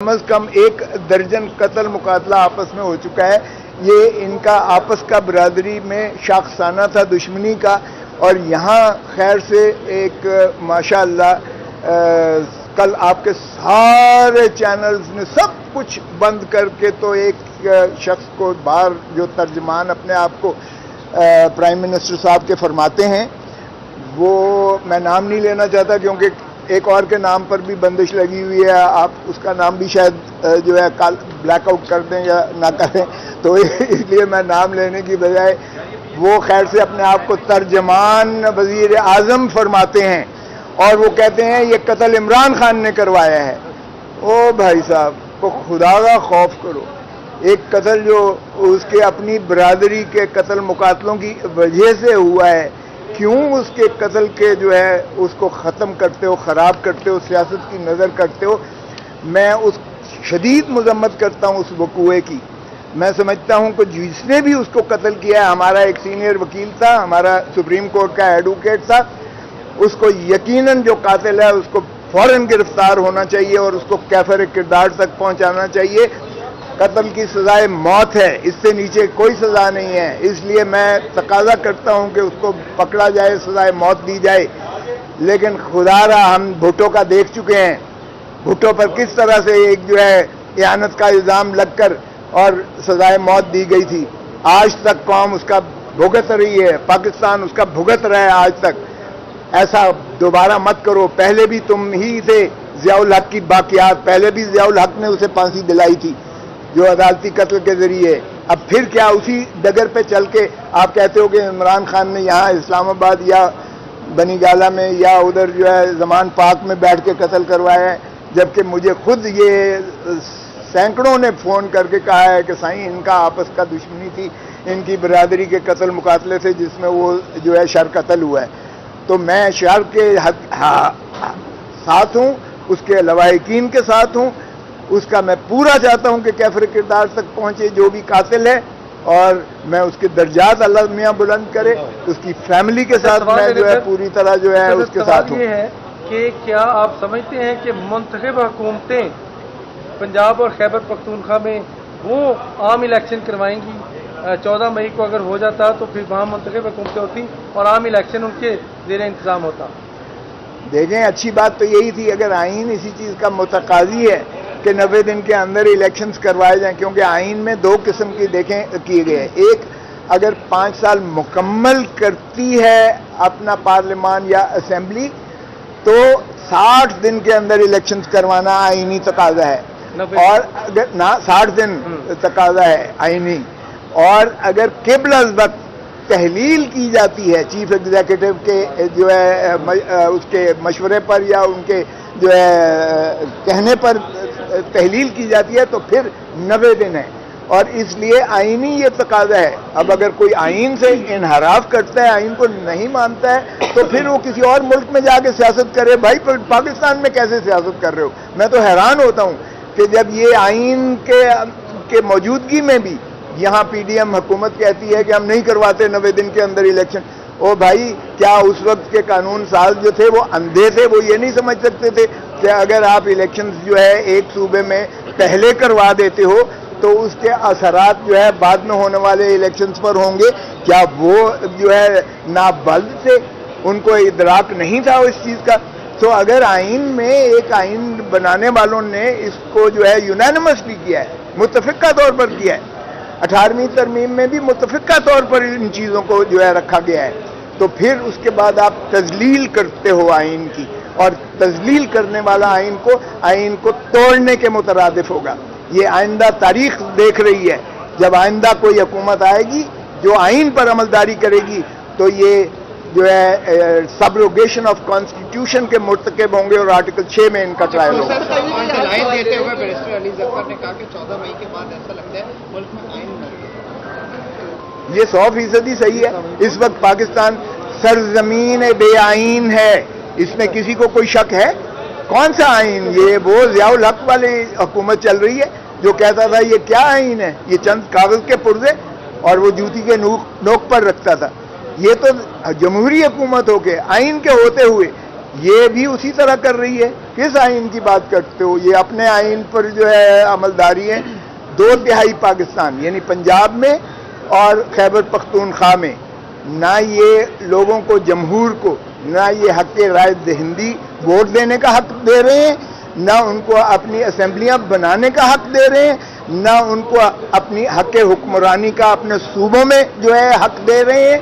کم از کم 1 درجن قتل مقاتلہ آپس میں ہو چکا ہے. یہ ان کا آپس کا برادری میں شاخسانہ تھا دشمنی کا. اور یہاں خیر سے ایک ماشاءاللہ کل آپ کے سارے چینلز نے سب کچھ بند کر کے تو ایک شخص کو باہر جو ترجمان اپنے آپ کو پرائم منسٹر صاحب کے فرماتے ہیں، وہ میں نام نہیں لینا چاہتا کیونکہ ایک اور کے نام پر بھی بندش لگی ہوئی ہے، آپ اس کا نام بھی شاید جو ہے بلیک آؤٹ کر دیں یا نہ کریں، تو اس لیے میں نام لینے کی بجائے وہ خیر سے اپنے آپ کو ترجمان وزیر اعظم فرماتے ہیں اور وہ کہتے ہیں یہ قتل عمران خان نے کروایا ہے. او بھائی صاحب کو خدا کا خوف کرو. ایک قتل جو اس کے اپنی برادری کے قتل مقاتلوں کی وجہ سے ہوا ہے، کیوں اس کے قتل کے جو ہے اس کو ختم کرتے ہو، خراب کرتے ہو، سیاست کی نظر کرتے ہو. میں اس شدید مذمت کرتا ہوں اس وقوعے کی. میں سمجھتا ہوں کہ جس نے بھی اس کو قتل کیا ہے، ہمارا ایک سینئر وکیل تھا، ہمارا سپریم کورٹ کا ایڈوکیٹ تھا، اس کو یقیناً جو قاتل ہے اس کو فوراً گرفتار ہونا چاہیے اور اس کو کیفر کردار تک پہنچانا چاہیے. قتل کی سزائے موت ہے، اس سے نیچے کوئی سزا نہیں ہے. اس لیے میں تقاضا کرتا ہوں کہ اس کو پکڑا جائے، سزائے موت دی جائے. لیکن خدا را ہم بھٹو کا دیکھ چکے ہیں، بھٹو پر کس طرح سے ایک جو ہے اعانت کا الزام لگ کر اور سزائے موت دی گئی تھی. آج تک قوم اس کا بھگت رہی ہے، پاکستان اس کا بھگت رہا ہے آج تک. ایسا دوبارہ مت کرو. پہلے بھی تم ہی تھے ضیاء الحق کی باقیات، پہلے بھی ضیاء الحق نے اسے پھانسی دلائی تھی جو عدالتی قتل کے ذریعے. اب پھر کیا اسی ڈگر پہ چل کے آپ کہتے ہو کہ عمران خان نے یہاں اسلام آباد یا بنی گالہ میں یا ادھر جو ہے زمان پاک میں بیٹھ کے قتل کروایا ہے، جبکہ مجھے خود یہ سینکڑوں نے فون کر کے کہا ہے کہ سائیں ان کا آپس کا دشمنی تھی، ان کی برادری کے قتل مقاتلے سے جس میں وہ جو ہے شر قتل ہوا ہے. تو میں شر کے ساتھ ہوں، اس کے لواحقین کے ساتھ ہوں. اس کا میں پورا چاہتا ہوں کہ کیفر کردار تک پہنچے جو بھی قاتل ہے، اور میں اس کے درجات اللہ میاں بلند کرے. اس کی فیملی کے ساتھ میں جو ہے پوری طرح جو ہے اس کے ساتھ ہوں. یہ ہے کہ کیا آپ سمجھتے ہیں کہ منتخب حکومتیں پنجاب اور خیبر پختونخوا میں وہ عام الیکشن کروائیں گی؟ 14 مئی کو اگر ہو جاتا تو پھر وہاں منتخب حکومتیں ہوتی اور عام الیکشن ان کے زیر انتظام ہوتا. دیکھیں اچھی بات تو یہی تھی اگر آئین اسی چیز کا متقاضی ہے کہ 90 دن کے اندر الیکشنز کروائے جائیں، کیونکہ آئین میں 2 قسم کی کیے گئے ہیں. ایک اگر 5 سال مکمل کرتی ہے اپنا پارلیمان یا اسمبلی تو 60 دن کے اندر الیکشنز کروانا آئینی تقاضا ہے، اور اگر 60 دن تقاضا ہے آئینی. اور اگر قبل از وقت تحلیل کی جاتی ہے چیف ایگزیکٹو کے جو ہے اس کے مشورے پر یا ان کے جو ہے کہنے پر تحلیل کی جاتی ہے تو پھر 90 دن ہے. اور اس لیے آئینی یہ تقاضا ہے. اب اگر کوئی آئین سے انحراف کرتا ہے، آئین کو نہیں مانتا ہے، تو پھر وہ کسی اور ملک میں جا کے سیاست کرے. بھائی پاکستان میں کیسے سیاست کر رہے ہو؟ میں تو حیران ہوتا ہوں کہ جب یہ آئین کے موجودگی میں بھی یہاں پی ڈی ایم حکومت کہتی ہے کہ ہم نہیں کرواتے 90 دن کے اندر الیکشن. او بھائی کیا اس وقت کے قانون ساز جو تھے وہ اندھے تھے؟ وہ یہ نہیں سمجھ سکتے تھے کہ اگر آپ الیکشنز جو ہے ایک صوبے میں پہلے کروا دیتے ہو تو اس کے اثرات جو ہے بعد میں ہونے والے الیکشنز پر ہوں گے؟ کیا وہ جو ہے نابلد تھے؟ ان کو ادراک نہیں تھا اس چیز کا؟ تو اگر آئین میں ایک آئین بنانے والوں نے اس کو جو ہے یونانیمسلی کیا ہے، متفقہ طور پر کیا ہے، 18ویں ترمیم میں بھی متفقہ طور پر ان چیزوں کو جو ہے رکھا گیا ہے، تو پھر اس کے بعد آپ تذلیل کرتے ہو آئین کی، اور تذلیل کرنے والا آئین کو توڑنے کے مترادف ہوگا. یہ آئندہ تاریخ دیکھ رہی ہے. جب آئندہ کوئی حکومت آئے گی جو آئین پر عملداری کرے گی تو یہ جو ہے سبروگیشن آف کانسٹیٹیوشن کے مرتکب ہوں گے اور آرٹیکل 6 میں ان کا ٹرائل ہوگا. دیتے ہوئے بیرسٹر علی ظفر نے کہا کہ 14 مئی کے بعد ایسا لگتا ہے ملک میں آئین یہ 100% صحیح ہے. اس وقت پاکستان سرزمین بے آئین ہے، اس میں کسی کو کوئی شک ہے؟ کون سا آئین؟ یہ وہ ضیاء الحق والی حکومت چل رہی ہے جو کہتا تھا یہ کیا آئین ہے، یہ چند کاغذ کے پرزے، اور وہ جوتی کے نوک پر رکھتا تھا. یہ تو جمہوری حکومت ہو کے آئین کے ہوتے ہوئے یہ بھی اسی طرح کر رہی ہے. किस आइन की बात करते हो? ये अपने आइन पर जो है अमलदारी है। 2/3 पाकिस्तान यानी पंजाब में और खैबर पख्तूनख्वा में ना ये लोगों को, जमहूर को, ना ये हक राय दहिंदी वोट देने का हक दे रहे हैं, ना उनको अपनी असेंबलियां बनाने का हक दे रहे हैं, ना उनको अपनी हक हुक्मरानी का अपने सूबों में जो है हक दे रहे हैं।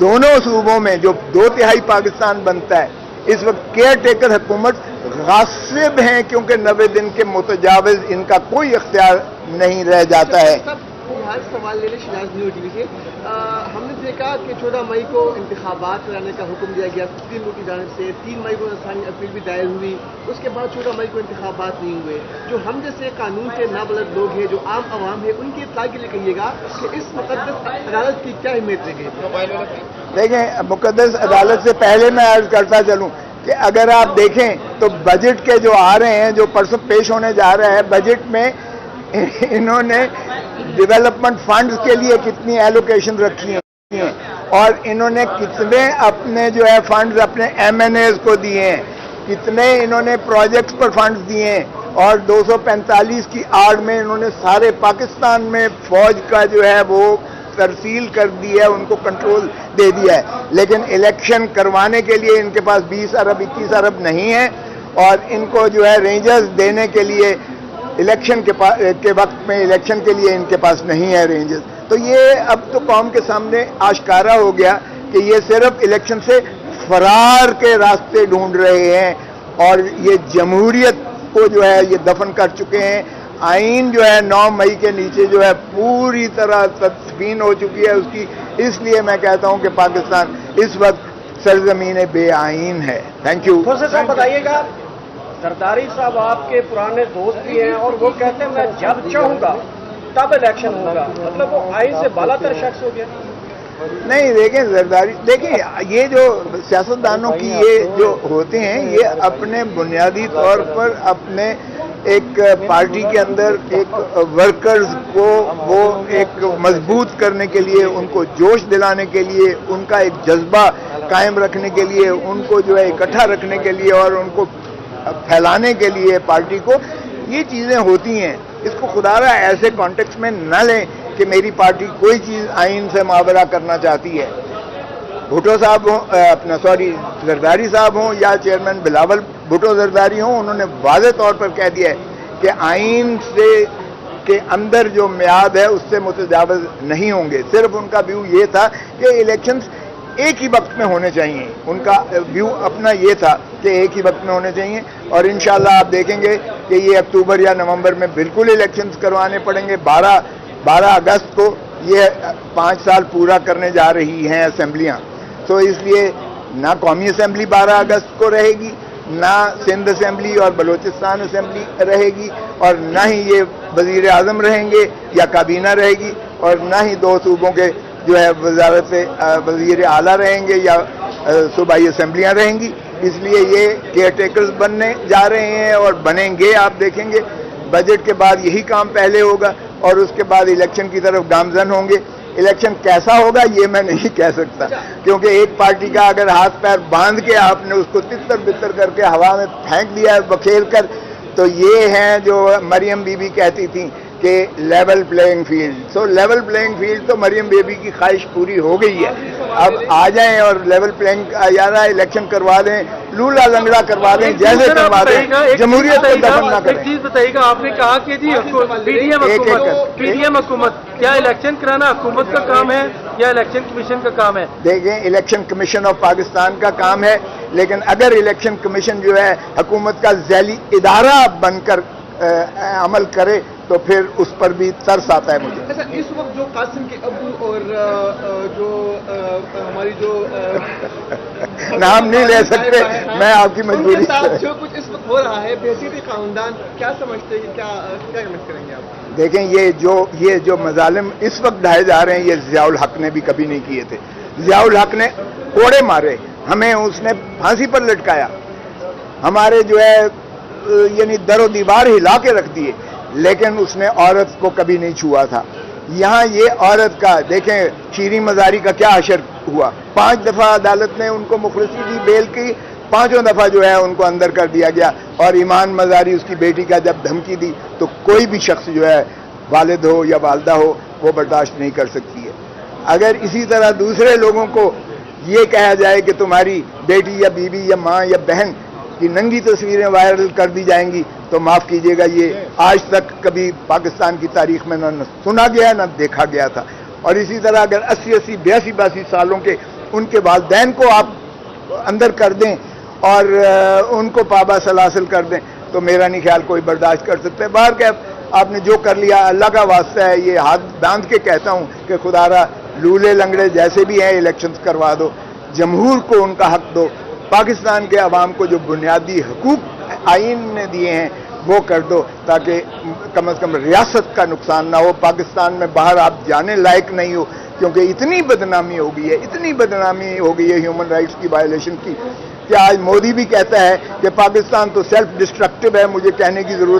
दोनों सूबों में जो 2/3 पाकिस्तान बनता है, इस वक्त केयर टेकर हुकूमत गासिब हैं, क्योंकि 90 दिन के मुतजाविज इनका कोई इख्तियार नहीं रह जाता है। हर सवाल ले लें शिनाज न्यूज़ टीवी से। हमने देखा कि 14 मई को इंतखाबात कराने का हुक्म दिया गया सुप्रीम कोर्ट की जानिब से। 3 मई को इंसानी अपील भी दायर हुई, उसके बाद 14 मई को इंतखाबात नहीं हुए। जो हम जैसे कानून के नाबलद लोग हैं, जो आम आवाम है, उनकी इत्तला के लिए कहिएगा कि इस मुकद्दस अदालत की क्या अहमियत रहेगी? देखें, मुकद्दस अदालत से पहले मैं अर्ज करता चलूं कि अगर आप देखें तो बजट के जो आ रहे हैं, जो परसों पेश होने जा रहा है, बजट में इन्होंने डेवलपमेंट फंड्स के लिए कितनी एलोकेशन रखी है और इन्होंने कितने अपने जो है फंड्स अपने MNAs को दिए हैं, कितने इन्होंने प्रोजेक्ट्स पर फंड्स दिए हैं। और 245 की आड़ में इन्होंने सारे पाकिस्तान में फौज का जो है वो तरसील कर दी है, उनको कंट्रोल दे दिया है। लेकिन इलेक्शन करवाने के लिए इनके पास 20 अरब 21 अरब नहीं है और इनको जो है रेंजर्स देने के लिए इलेक्शन के वक्त में इलेक्शन के लिए इनके पास नहीं है रेंजर्स। तो ये अब तो कौम के सामने आश्कारा हो गया कि ये सिर्फ इलेक्शन से फरार के रास्ते ढूंढ रहे हैं और ये जमहूरियत को जो है ये दफन कर चुके हैं। आइन जो है 9 मई के नीचे जो है पूरी तरह तदफीन हो चुकी है उसकी। इसलिए मैं कहता हूं कि पाकिस्तान इस वक्त सरजमीन बेआइन है। Thank you. साहब बताइएगा, जरदारी साहब आपके पुराने दोस्त भी हैं और वो कहते हैं मैं जब चाहूंगा तब इलेक्शन होगा, मतलब वो आइन से बालातर शख्स हो गया। नहीं, देखें जरदारी, देखें ये जो सियासतदानों की ये जो होते हैं, ये अपने बुनियादी तौर पर अपने एक पार्टी के अंदर एक वर्कर्स को वो एक मजबूत करने के लिए, उनको जोश दिलाने के लिए, उनका एक जज्बा कायम रखने के लिए, उनको जो है इकट्ठा रखने के लिए और उनको फैलाने के लिए पार्टी को, ये चीजें होती हैं। इसको खुदारा ऐसे कॉन्टेक्स्ट में न लें कि मेरी पार्टी कोई चीज आइन से मावरा करना चाहती है। भुट्टो साहब हों, जरदारी साहब हों या चेयरमैन बिलावल भुट्टो जरदारी हों, उन्होंने वाज़ेह तौर पर कह दिया है कि आइन से के अंदर जो मियाद है उससे मुतजाविज नहीं होंगे। सिर्फ उनका व्यू ये था कि इलेक्शंस एक ही वक्त में होने चाहिए। उनका व्यू अपना ये था कि एक ही वक्त में होने चाहिए और इंशाल्लाह आप देखेंगे कि ये अक्टूबर या नवंबर में बिल्कुल इलेक्शंस करवाने पड़ेंगे। 12 अगस्त को ये 5 साल पूरा करने जा रही हैं असेंबलियां। तो इसलिए ना कौमी असेंबली 12 अगस्त को रहेगी, ना सिंध असेंबली और बलूचिस्तान असेंबली रहेगी, और ना ही ये वजीर आजम रहेंगे या काबीना रहेगी, और ना ही 2 सूबों के जो है वजारत वजीर आला रहेंगे या सूबाई असेंबलियां रहेंगी। इसलिए ये केयर टेकर्स बनने जा रहे हैं और बनेंगे। आप देखेंगे बजट के बाद यही काम पहले होगा और उसके बाद इलेक्शन की तरफ गामजन होंगे। इलेक्शन कैसा होगा ये मैं नहीं कह सकता, क्योंकि एक पार्टी का अगर हाथ पैर बांध के आपने उसको तितर बितर करके हवा में फेंक दिया है बखेर कर, तो ये हैं जो मरियम बीबी कहती थी कि लेवल प्लेइंग फील्ड। सो लेवल प्लेइंग फील्ड तो मरियम बेबी की ख्वाहिश पूरी हो गई है। अब आ जाएं और लेवल प्लेइंग यारा इलेक्शन करवा दें, लूला लंगड़ा करवा दें, जैसे करवा दें, जमहूरियत को दफन ना करें। एक चीज बताइएगा, आपने कहा कि जी पीडीएम हुकूमत, क्या इलेक्शन कराना हुकूमत का काम है या इलेक्शन कमीशन का काम है? देखें, इलेक्शन कमीशन ऑफ पाकिस्तान का काम है, लेकिन अगर इलेक्शन कमीशन जो है हुकूमत का ज़ैली इदारा बनकर अमल करे तो फिर उस पर भी तरस आता है मुझे। अच्छा, इस वक्त जो कासिम के अब्बू और जो हमारी जो नाम नहीं ले सकते, मैं आपकी मजबूरी से, जो कुछ इस वक्त हो रहा है बेहसीती खानदान, क्या समझते हैं, क्या कमेंट करेंगे आप? देखें, ये जो मजालिम इस वक्त ढाए जा रहे हैं, ये ज़ियाउल हक ने भी कभी नहीं किए थे। ज़ियाउल हक ने कोड़े मारे, हमें उसने फांसी पर लटकाया, हमारे जो है यानी दरो दीवार हिला के रख दिए, लेकिन उसने औरत को कभी नहीं छुआ था। यहाँ ये औरत का देखें, शीरी मजारी का क्या अशर हुआ। 5 दफा अदालत ने उनको मुखलसी दी बेल की, 5 दफ़ा जो है उनको अंदर कर दिया गया। और ईमान मज़ारी उसकी बेटी का जब धमकी दी तो कोई भी शख्स जो है, वालिद हो या वालदा हो, वो बर्दाश्त नहीं कर सकती है। अगर इसी तरह दूसरे लोगों को ये कहा जाए कि तुम्हारी बेटी या बीवी या माँ या बहन की नंगी तस्वीरें वायरल कर दी जाएंगी, तो माफ़ कीजिएगा, ये आज तक कभी पाकिस्तान की तारीख में न सुना गया न देखा गया था। और इसी तरह अगर 80-80, 82 सालों के उनके वालिदैन को आप अंदर कर दें और उनको पाबा सलासिल कर दें, तो मेरा नहीं ख्याल कोई बर्दाश्त कर सकता है। बाहर के आपने जो कर लिया, अल्लाह का वास्ता है, ये हाथ बांध के कहता हूँ कि खुदारा लूले लंगड़े जैसे भी हैं इलेक्शंस करवा दो, जमहूर को उनका हक दो, पाकिस्तान के अवाम को जो बुनियादी हकूक आइन ने दिए हैं वो कर दो, ताकि कम से कम रियासत का नुकसान ना हो। पाकिस्तान में बाहर आप जाने लायक नहीं हो, क्योंकि इतनी बदनामी हो गई है, इतनी बदनामी हो गई है ह्यूमन राइट्स की वायलेशन की, कि आज मोदी भी कहता है कि पाकिस्तान तो सेल्फ डिस्ट्रक्टिव है, मुझे कहने की जरूरत